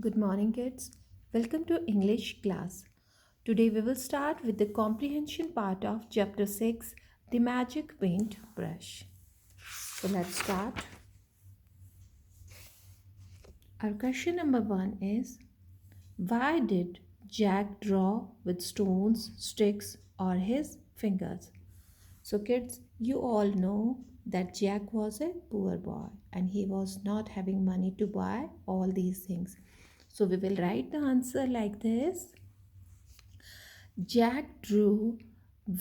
Good morning, kids. Welcome to English class. Today we will start with the comprehension part of chapter 6, The Magic Paint Brush. So let's start. Our question number 1 is, why did Jack draw with stones, sticks, or his fingers? So, kids, you all know that Jack was a poor boy and he was not having money to buy all these things. So, we will write the answer like this. Jack drew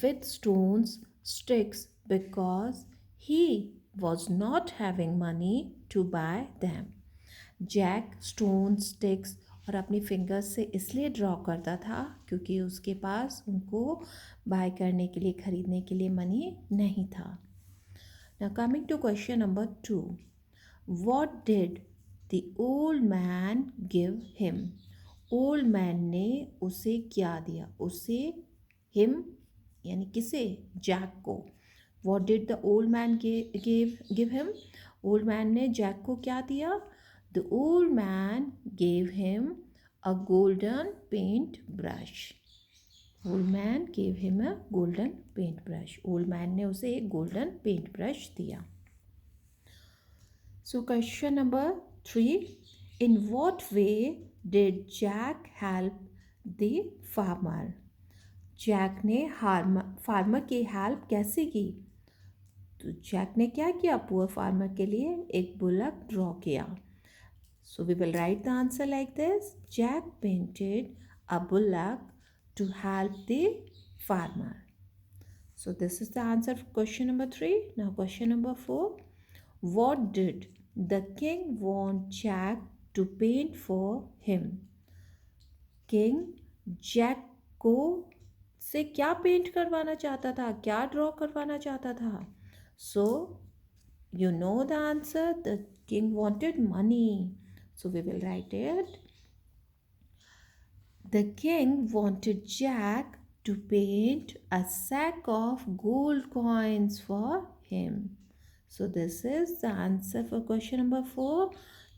with stones, sticks because he was not having money to buy them. Jack stone sticks और अपनी fingers से इसलिए draw करता था क्योंकि उसके पास उनको bye करने के लिए खरीदने के लिए मनी नहीं था. Now coming to question number 2. What did the old man give him? Old man ने उसे क्या दिया? उसे हिम यानी किसे? जैक को. What did the old man give him? Old man ने जैक को क्या दिया? The old man gave him a golden paint brush. Old man gave him a golden paint brush. Old man ने उसे एक गोल्डन पेंट ब्रश दिया. So question number 3. In what way did Jack help the farmer? Jack ने farmer की help कैसे की? तो Jack ने क्या किया? पुअर फार्मर के लिए एक बुलक ड्रॉ किया. So we will write the answer like this. Jack painted a bullock to help the farmer. So this is the answer for question number 3. Now question number 4. What did the king want Jack to paint for him? King Jack को से क्या paint करवाना चाहता था? क्या draw करवाना चाहता था? सो you know the answer. The king wanted money. So we will write it. The king wanted Jack to paint a sack of gold coins for him. So this is the answer for question number 4.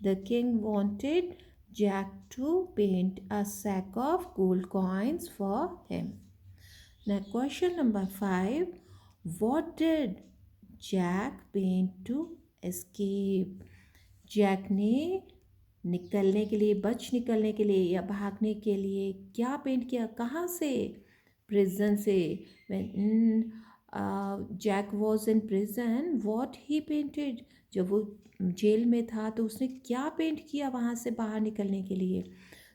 The king wanted Jack to paint a sack of gold coins for him. Now question number 5. What did Jack paint to escape? Jack ने निकलने के लिए, बच निकलने के लिए या भागने के लिए क्या पेंट किया? कहाँ से? प्रिजन से. When Jack was in prison, what he painted? जब वो जेल में था तो उसने क्या पेंट किया वहाँ से बाहर निकलने के लिए?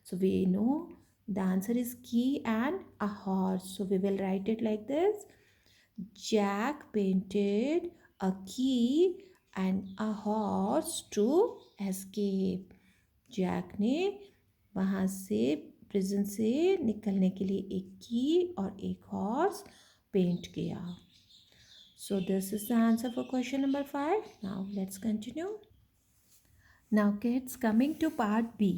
So we know the answer is key and a horse. So we will write it like this. Jack painted a key and a horse to escape. Jack ने वहाँ से प्रिजन से निकलने के लिए एक की और एक हॉर्स पेंट किया. So this is the answer for question number 5. Now let's continue. Now kids, coming to part B.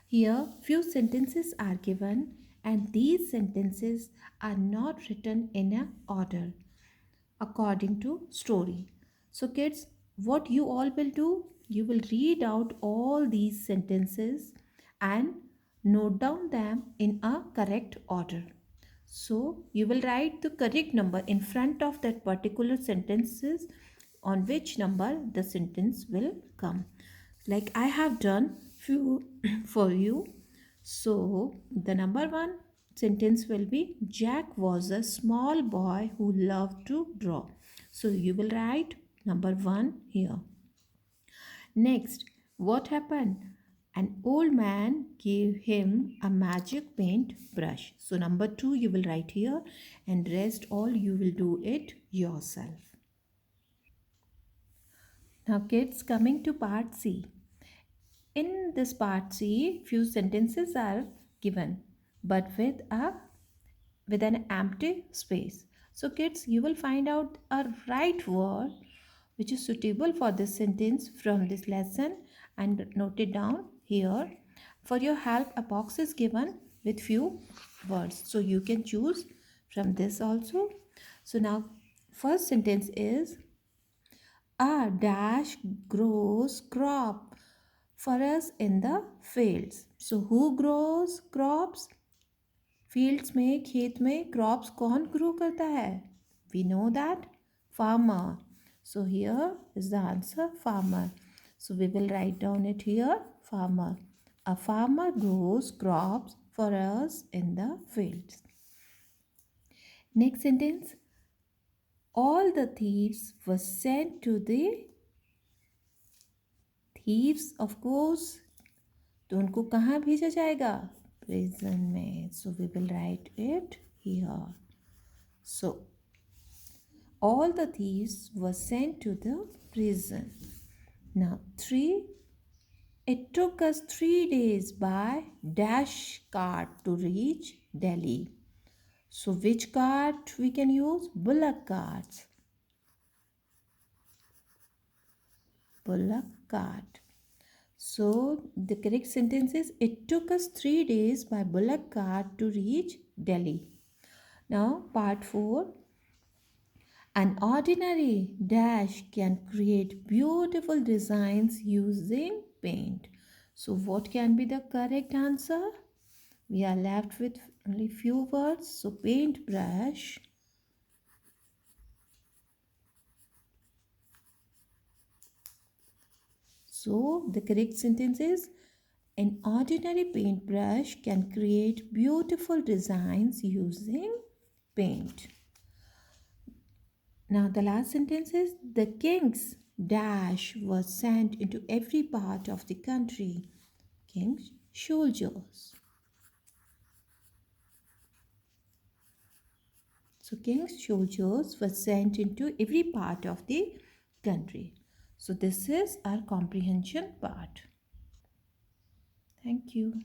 Here few sentences are given and these sentences are not written in a order according to story. So kids, what you all will do, you will read out all these sentences and note down them in a correct order. So you will write the correct number in front of that particular sentences on which number the sentence will come. Like I have done few for you. So the number 1 sentence will be Jack was a small boy who loved to draw. So you will write number 1 here. Next, what happened? An old man gave him a magic paint brush. So number 2 you will write here and rest all you will do it yourself. Now kids, coming to part C. In this part C, few sentences are given but with an empty space. So kids, you will find out a right word which is suitable for this sentence from this lesson and note it down here. For your help, a box is given with few words. So you can choose from this also. So now first sentence is a dash grows crop for us in the fields. So who grows crops? Fields में, खेत में crops कौन grow करता है? We know that farmer. So here is the answer, farmer. So we will write down it here, farmer. A farmer grows crops for us in the fields. Next sentence. All the thieves were sent to the thieves, of course. तो उनको कहाँ भेजा जाएगा? Prison में. So we will write it here. So all the thieves were sent to the prison. Now 3. It took us 3 days by dash cart to reach Delhi. So which cart we can use? Bullock carts. Bullock cart. So the correct sentence is, it took us 3 days by bullock cart to reach Delhi. Now part 4. An ordinary dash can create beautiful designs using paint. So what can be the correct answer? We are left with only few words. So paintbrush. So the correct sentence is, an ordinary paintbrush can create beautiful designs using paint. Now the last sentence is, the king's dash was sent into every part of the country. King's soldiers. So king's soldiers were sent into every part of the country. So this is our comprehension part. Thank you.